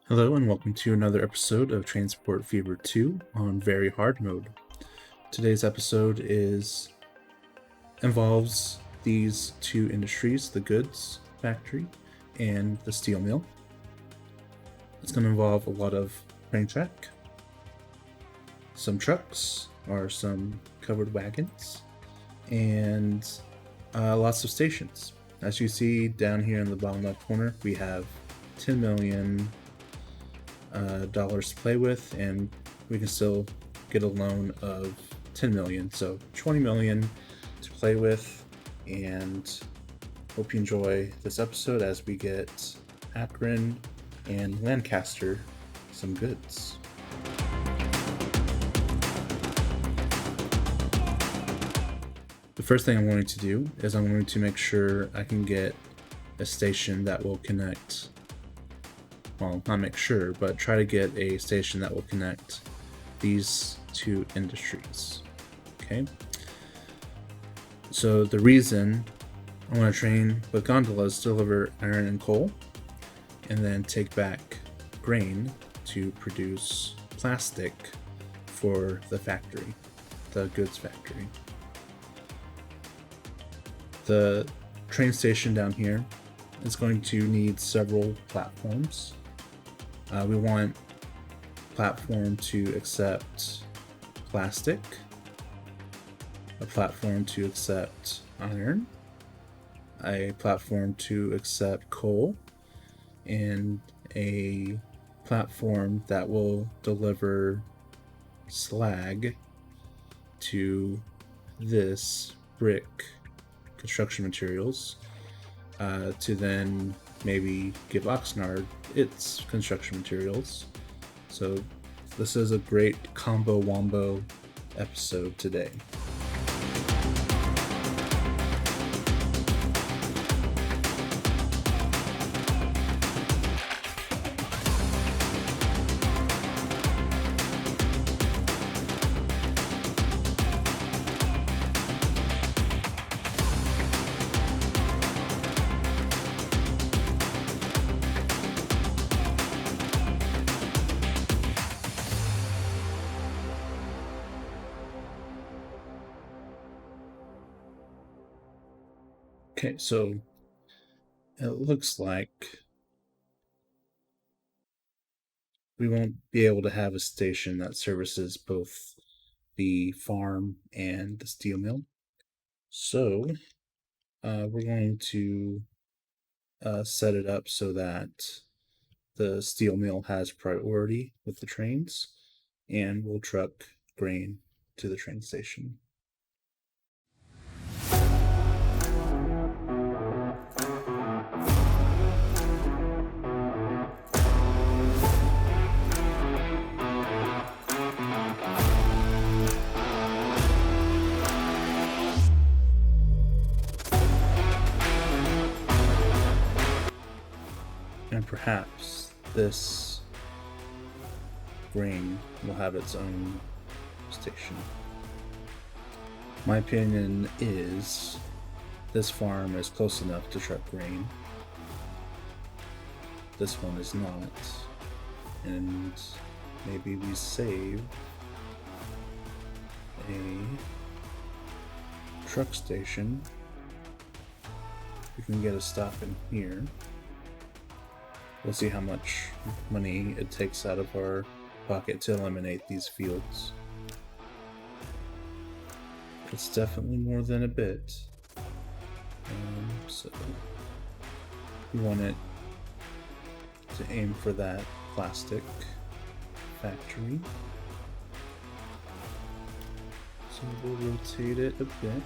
Hello and welcome to another episode of Transport Fever 2 on very hard mode. Today's episode involves these two industries, the goods factory and the steel mill. It's going to involve a lot of train track, some trucks or some covered wagons, and lots of stations. As you see down here in the bottom left corner, we have 10 million dollars to play with, and we can still get a loan of 10 million, so 20 million to play with. And hope you enjoy this episode as we get Akron and Lancaster some goods. The first thing I'm going to do is I'm going to make sure I can get a station that will connect, well, not make sure, but try to get a station that will connect these two industries. Okay. So the reason I want to train with gondolas to deliver iron and coal, and then take back grain to produce plastic for the factory, the goods factory. The train station down here is going to need several platforms. We want a platform to accept plastic, a platform to accept iron, a platform to accept coal, and a platform that will deliver slag to this brick construction materials, to then maybe give Oxnard its construction materials. So this is a great combo wombo episode today. Okay, so it looks like we won't be able to have a station that services both the farm and the steel mill. So we're going to set it up so that the steel mill has priority with the trains, and we'll truck grain to the train station. And perhaps this grain will have its own station. My opinion is this farm is close enough to truck grain. This one is not. And maybe we save a truck station. We can get a stop in here. We'll see how much money it takes out of our pocket to eliminate these fields. It's definitely more than a bit. So we want it to aim for that plastic factory. So we'll rotate it a bit.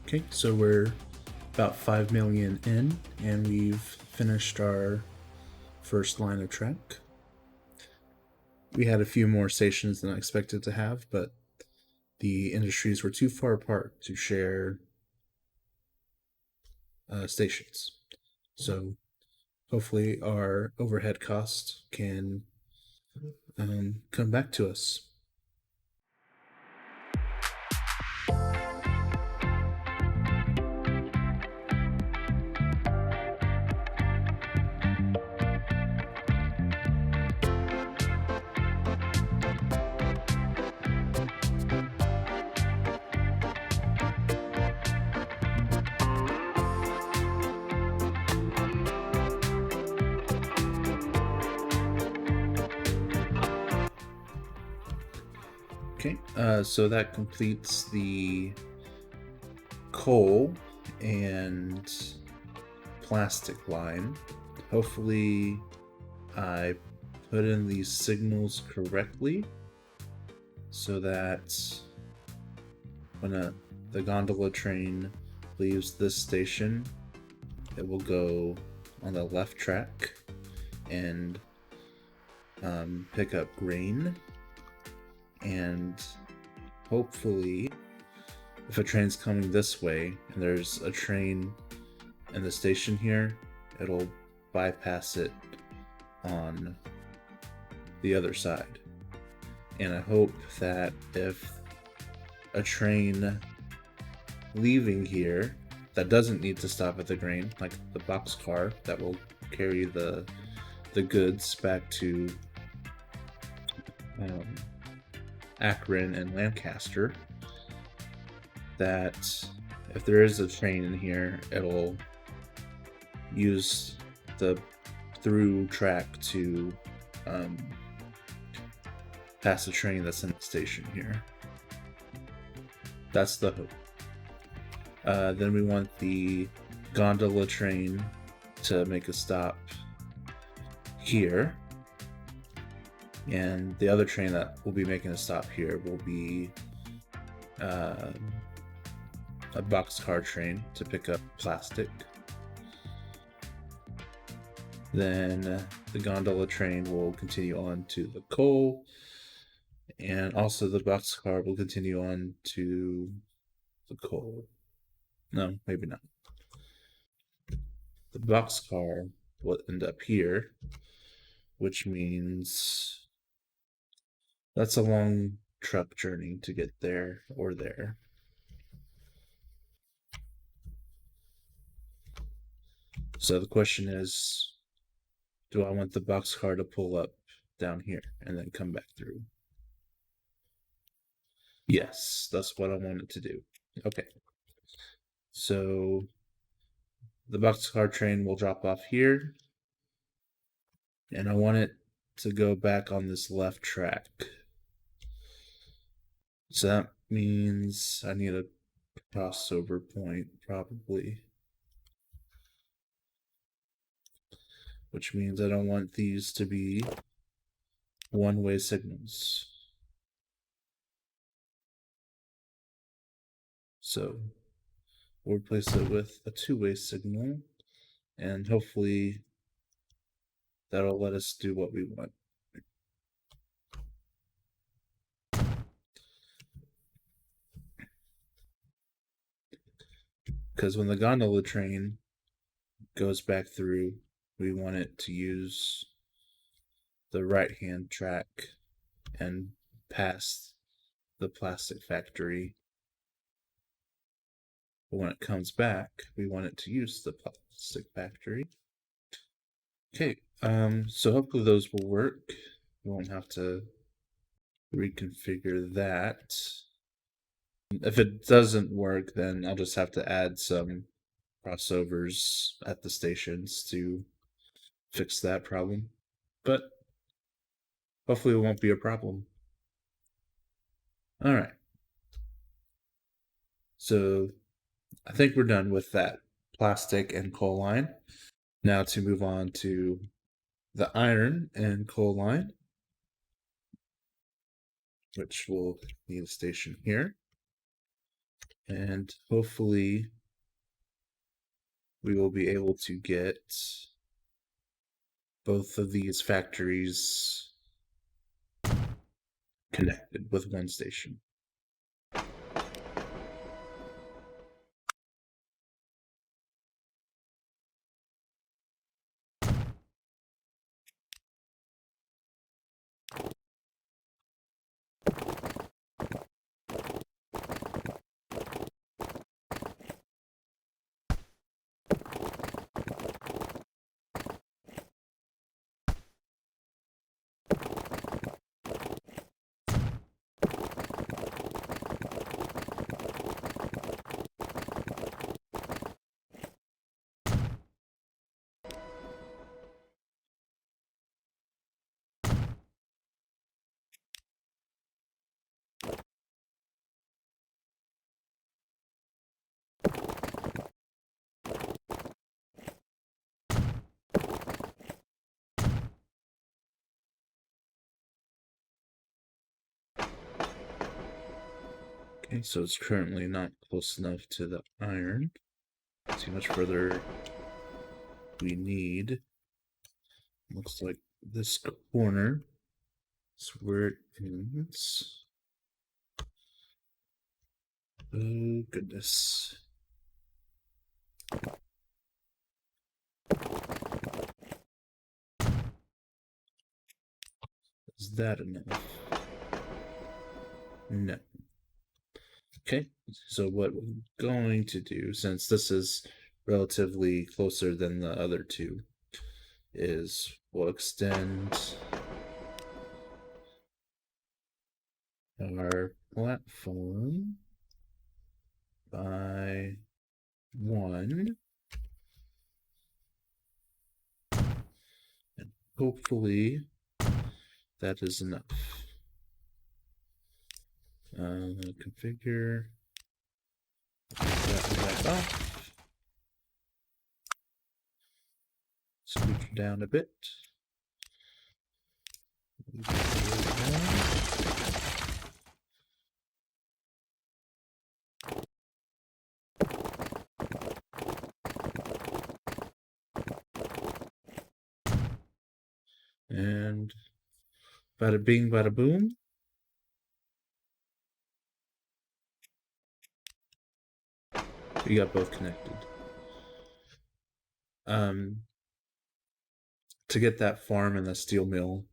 Okay, so we're about 5 million in, and we've finished our first line of track. We had a few more stations than I expected to have, but the industries were too far apart to share stations. So hopefully our overhead cost can come back to us. Okay, so that completes the coal and plastic line. Hopefully I put in these signals correctly so that when the gondola train leaves this station, it will go on the left track and pick up grain. And hopefully, if a train's coming this way and there's a train in the station here, it'll bypass it on the other side. And I hope that if a train leaving here that doesn't need to stop at the grain, like the boxcar that will carry the goods back to Akron and Lancaster, that if there is a train in here, it'll use the through track to pass the train that's in the station here. That's the hope. Then we want the gondola train to make a stop here. And the other train that will be making a stop here will be a boxcar train to pick up plastic. Then the gondola train will continue on to the coal, and also the boxcar will continue on to the coal. No, maybe not. The boxcar will end up here, which means that's a long truck journey to get there or there. So the question is, do I want the boxcar to pull up down here and then come back through? Yes, that's what I want it to do. Okay. So the boxcar train will drop off here, and I want it to go back on this left track. So that means I need a crossover point, probably. Which means I don't want these to be one-way signals. So we'll replace it with a two-way signal, and hopefully that'll let us do what we want. Because when the gondola train goes back through, we want it to use the right-hand track and pass the plastic factory. But when it comes back, we want it to use the plastic factory. Okay, so hopefully those will work. We won't have to reconfigure that. If it doesn't work, then I'll just have to add some crossovers at the stations to fix that problem. But hopefully it won't be a problem. All right. So I think we're done with that plastic and coal line. Now to move on to the iron and coal line, which will need a station here. And hopefully we will be able to get both of these factories connected with one station. Okay, so it's currently not close enough to the iron. Let's see how much further we need. Looks like this corner is where it ends. Oh, goodness. Is that enough? No. Okay, so what we're going to do, since this is relatively closer than the other two, is we'll extend our platform by 1, and hopefully that is enough. Configure that back off. Scooch down a bit. And bada bing, bada boom. We got both connected. To get that farm and the steel mill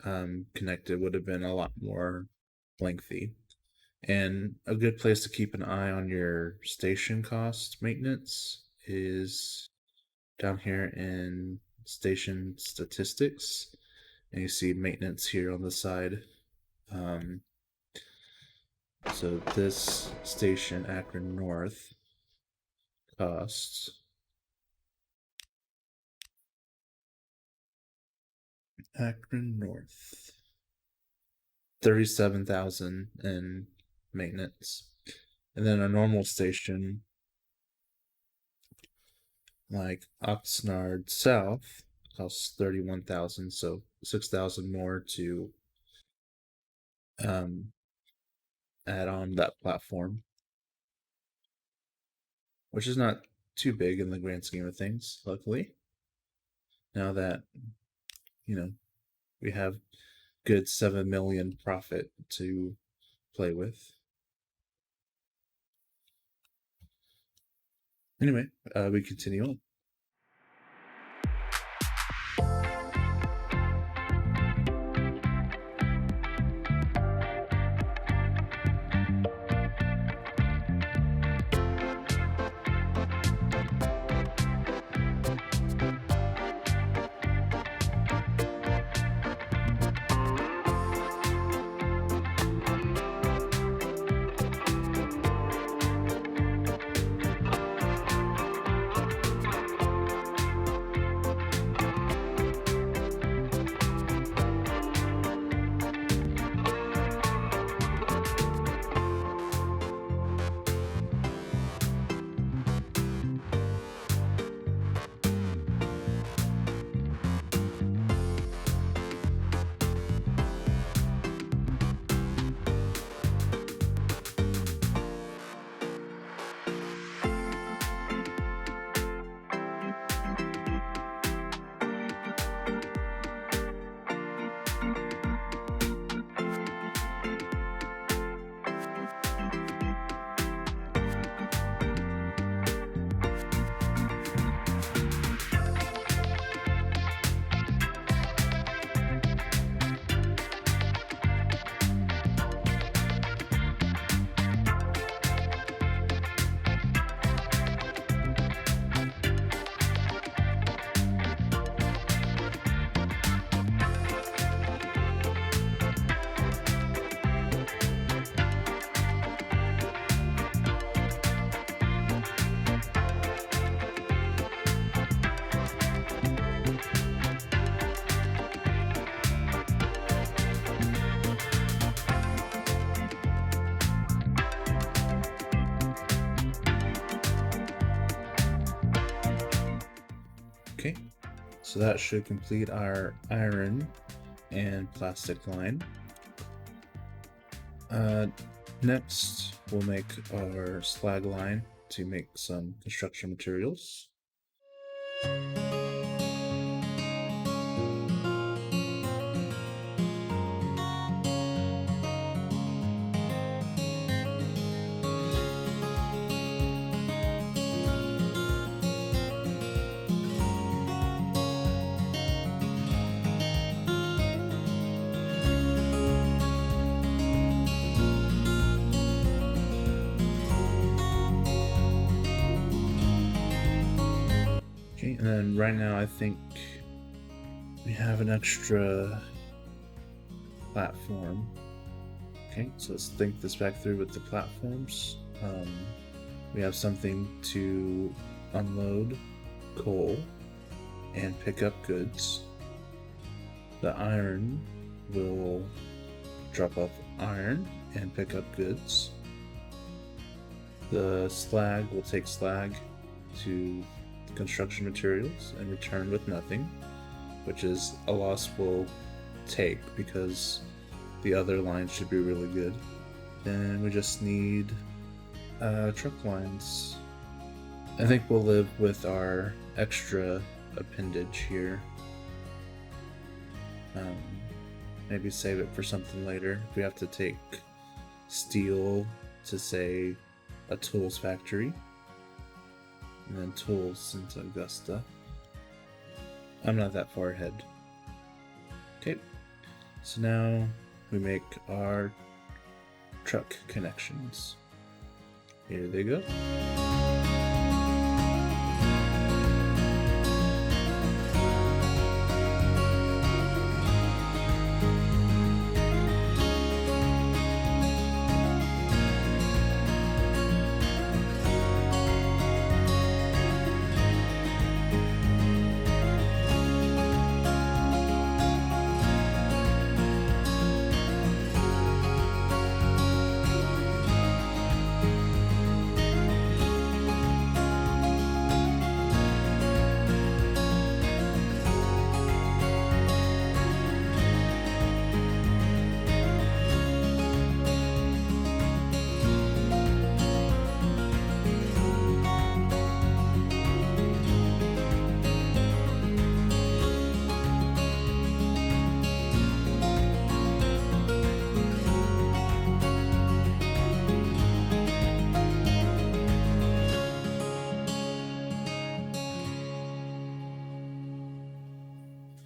connected would have been a lot more lengthy. And a good place to keep an eye on your station cost maintenance is down here in station statistics. And you see maintenance here on the side. So this station, Akron North, costs Akron North 37,000 in maintenance, and then a normal station like Oxnard South costs 31,000, so 6,000 more to add on that platform, which is not too big in the grand scheme of things, luckily. Now that, you know, we have good 7 million profit to play with. Anyway, we continue on. Okay, so that should complete our iron and plastic line. Next, we'll make our slag line to make some construction materials. Okay, and then right now I think we have an extra platform. Okay, so let's think this back through with the platforms. We have something to unload coal and pick up goods. The iron will drop off iron and pick up goods. The slag will take slag to construction materials and return with nothing, which is a loss we'll take because the other lines should be really good. Then we just need truck lines. I think we'll live with our extra appendage here. Maybe save it for something later. If we have to take steel to, say, a tools factory, and then tools into Augusta. I'm not that far ahead. Okay, so now we make our truck connections. Here they go.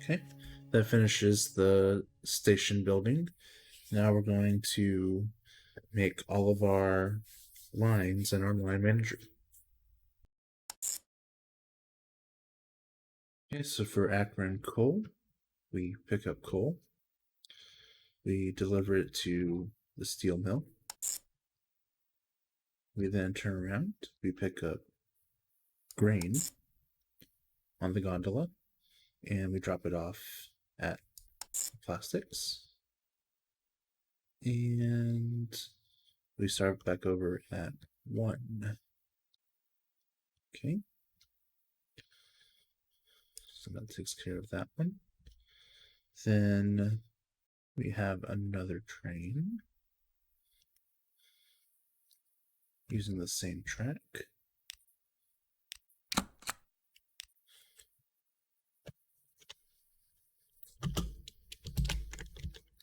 Okay, that finishes the station building. Now we're going to make all of our lines in our line manager. Okay, so for Akron coal, we pick up coal. We deliver it to the steel mill. We then turn around, we pick up grain on the gondola, and we drop it off at plastics. And we start back over at 1. Okay. So that takes care of that one. Then we have another train using the same track.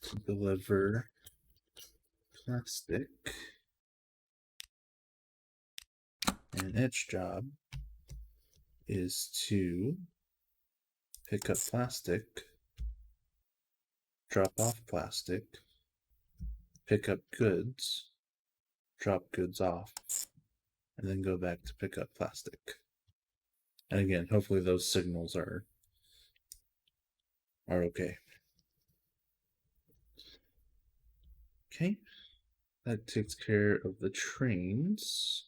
To deliver plastic, and its job is to pick up plastic, drop off plastic, pick up goods, drop goods off, and then go back to pick up plastic. And again, hopefully those signals are okay. Okay, that takes care of the trains.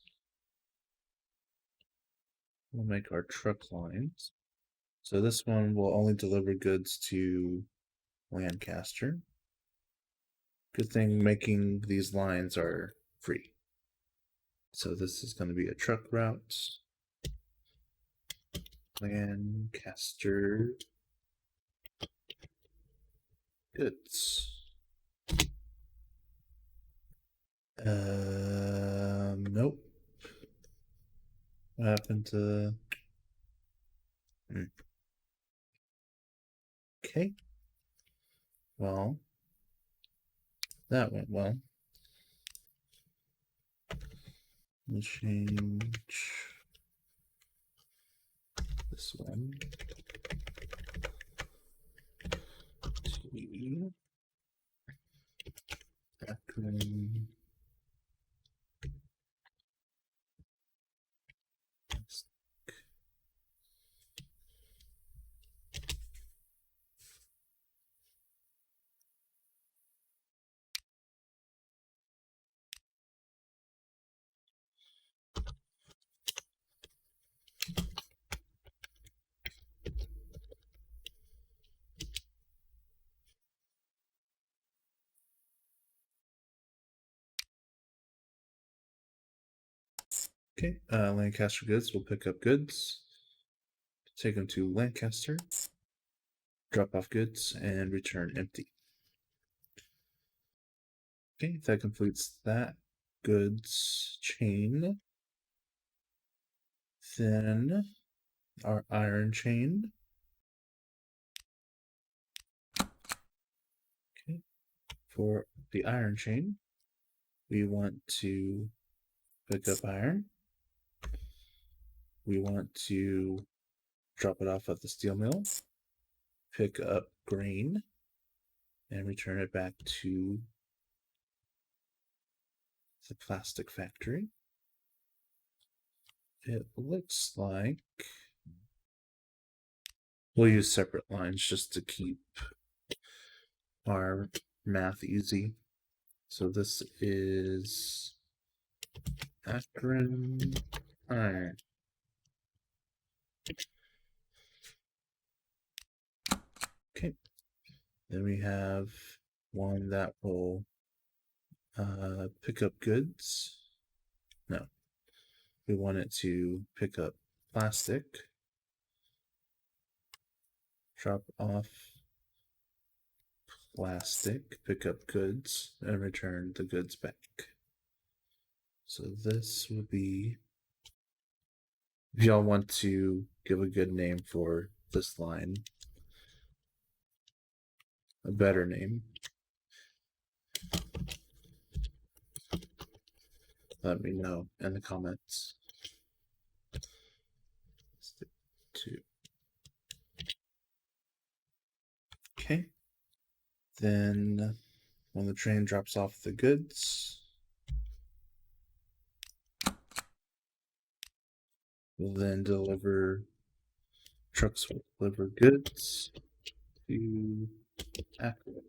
We'll make our truck lines. So this one will only deliver goods to Lancaster. Good thing making these lines are free. So this is going to be a truck route. Lancaster goods. Nope. What happened to? Okay. Well, that went well. We'll change this one to Akron. Okay, Lancaster goods will pick up goods, take them to Lancaster, drop off goods, and return empty. Okay, that completes that goods chain. Then our iron chain. Okay, for the iron chain, we want to pick up iron. We want to drop it off at the steel mill, pick up grain, and return it back to the plastic factory. It looks like we'll use separate lines just to keep our math easy. So this is Akron iron. Okay. Then we have one that will pick up goods. No. We want it to pick up plastic, drop off plastic, pick up goods, and return the goods back. So this would be, if y'all want to give a good name for this line, a better name, let me know in the comments. Stick to. Okay. Then when the train drops off the goods, we'll then deliver, trucks will deliver goods to Akron.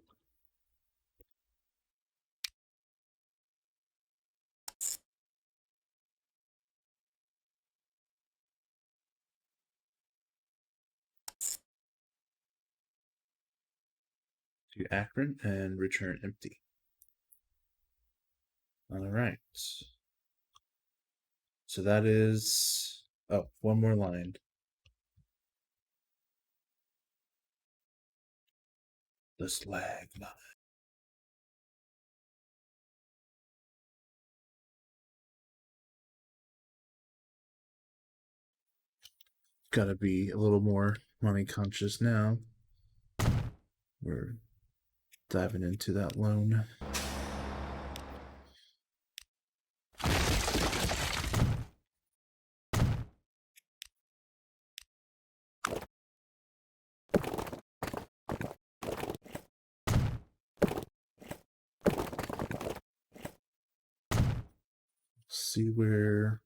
To Akron and return empty. All right. So that is, oh, one more line. The slag line. Gotta be a little more money conscious now. We're diving into that loan. See where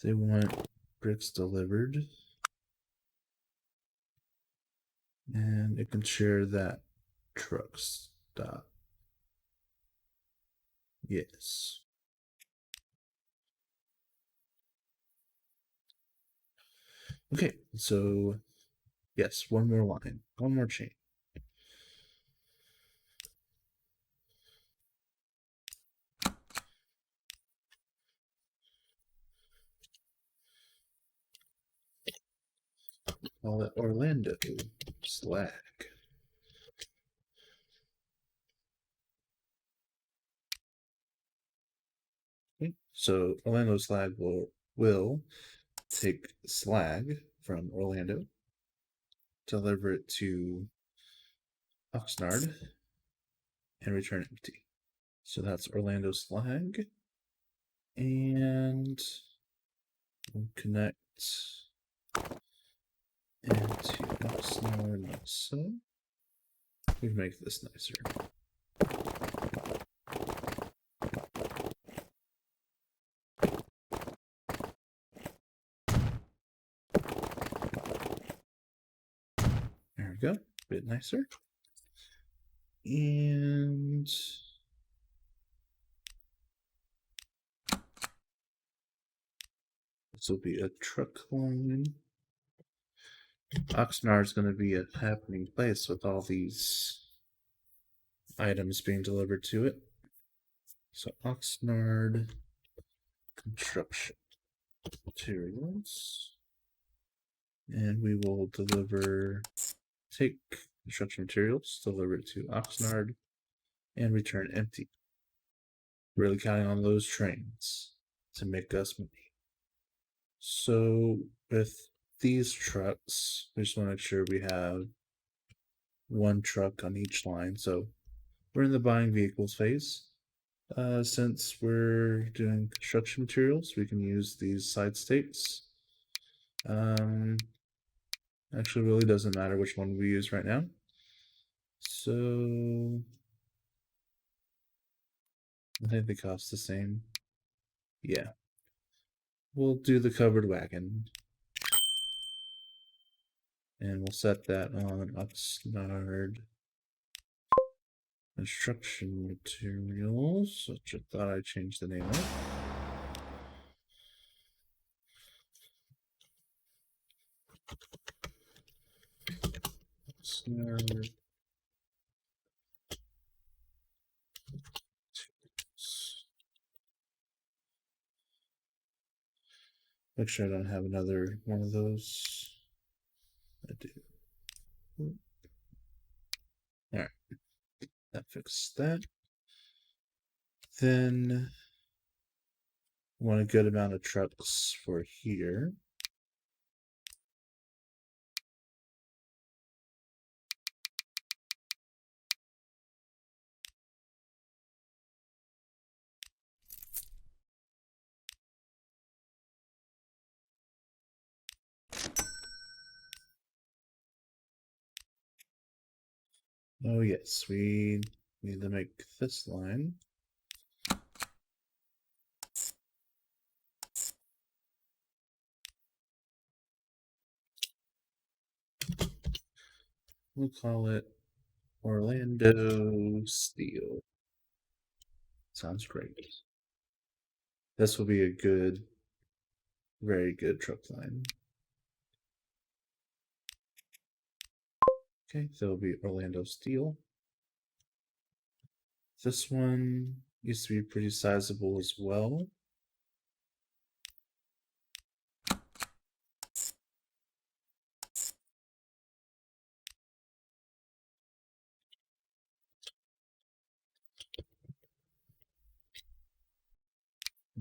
they want bricks delivered. And it can share that truck stop. Yes. Okay, so yes, one more line, one more chain. call it Orlando Slag. Okay. So Orlando Slag will take slag from Orlando, deliver it to Oxnard, and return empty. So that's Orlando Slag. And we'll connect into Oxnard like so. We can make this nicer. There we go, a bit nicer. And this will be a truck line. Oxnard is going to be a happening place with all these items being delivered to it. So Oxnard construction materials. And we will take construction materials, deliver it to Oxnard, and return empty. Really counting on those trains to make us money. So with these trucks, we just want to make sure we have one truck on each line. So we're in the buying vehicles phase. Since we're doing construction materials, we can use these side states. Actually really doesn't matter which one we use right now. So I think they cost the same. Yeah. We'll do the covered wagon. And we'll set that on Oxnard construction materials, which I thought I changed the name of. Oxnard. Make sure I don't have another one of those. I do. Alright. That fixed that. Then want a good amount of trucks for here. Oh yes, we need to make this line. We'll call it Orlando Steel. Sounds great. This will be a good, very good truck line. Okay, so it'll be Orlando Steel. This one used to be pretty sizable as well.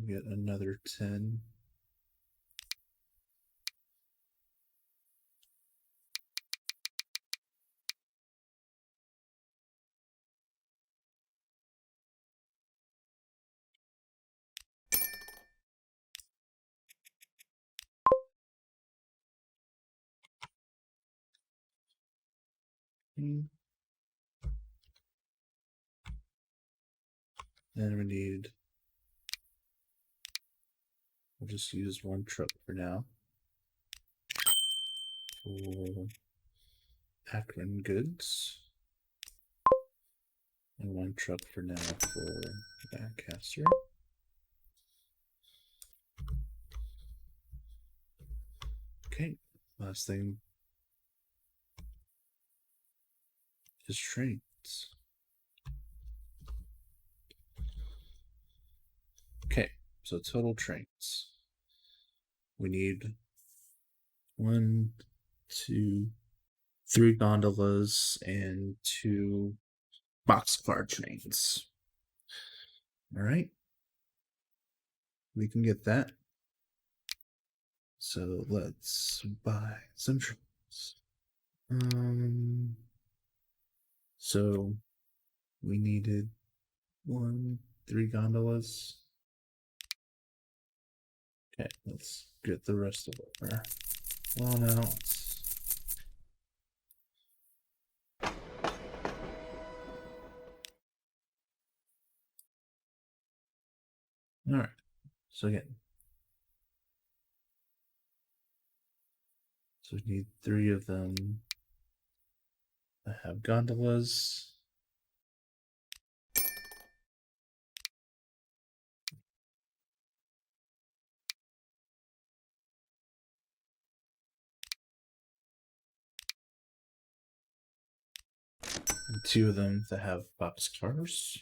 Get another 10. Then we need, we'll just use one truck for now for Akron goods, and one truck for now for Lancaster. Okay, last thing is trains. Okay, so total trains. We need 1, 3 gondolas and 2 boxcar trains. All right, we can get that. So let's buy some trains. So we needed 3 gondolas. Okay, let's get the rest of it. Well, now. All right. So again, so we need 3 of them that have gondolas. And 2 of them that have boxcars.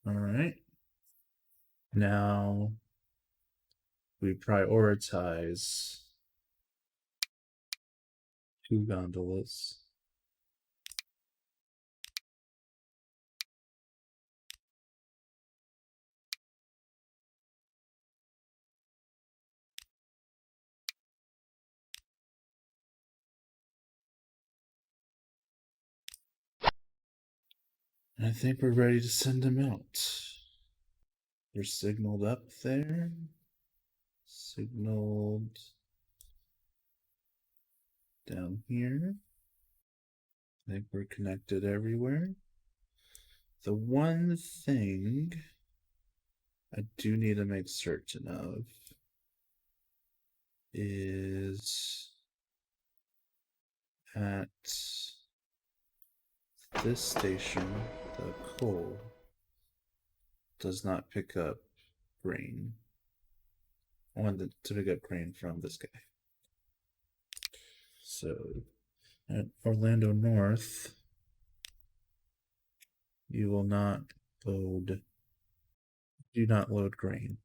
All right. Now we prioritize 2 gondolas. I think we're ready to send them out. They're signaled up there. Signaled down here. I think we're connected everywhere. The one thing I do need to make certain of is at this station, the coal does not pick up grain. I wanted to pick up grain from this guy. So at Orlando North, you will not load, do not load grain,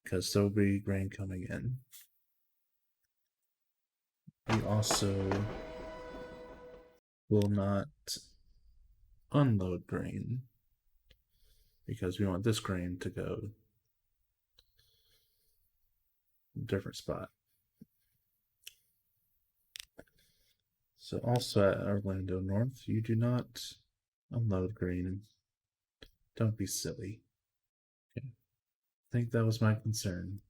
because there'll be grain coming in. We also will not unload grain, because we want this grain to go a different spot. So also at Orlando North, you do not unload grain. Don't be silly. Okay. I think that was my concern.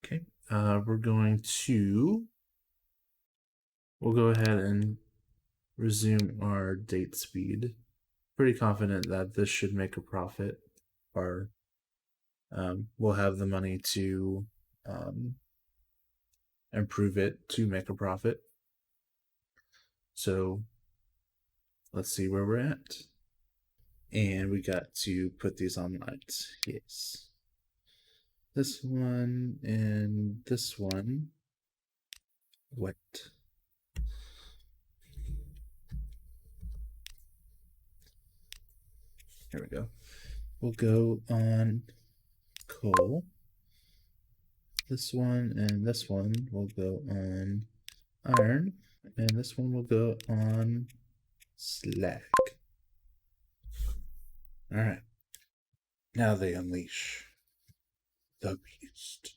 Okay. We're going to, we'll go ahead and resume our date speed. Pretty confident that this should make a profit, or we'll have the money to improve it to make a profit. So let's see where we're at. And we got to put these on lights. Yes. This one and this one. What? Here we go. We'll go on coal. This one and this one will go on iron. And this one will go on slag. Alright. Now they unleash the beast.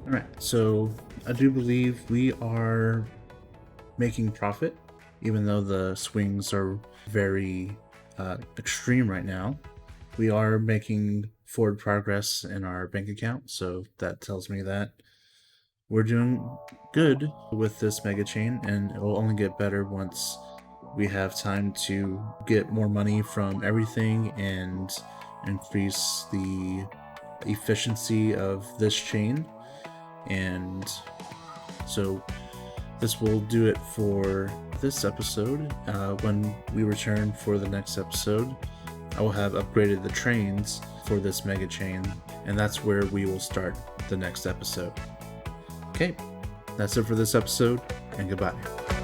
All right, so I do believe we are making profit, even though the swings are very extreme right now. We are making forward progress in our bank account, so that tells me that we're doing good with this mega chain, and it will only get better once we have time to get more money from everything and increase the efficiency of this chain. And so this will do it for this episode. When we return for the next episode, I will have upgraded the trains for this mega chain, and that's where we will start the next episode. Okay, that's it for this episode, and goodbye.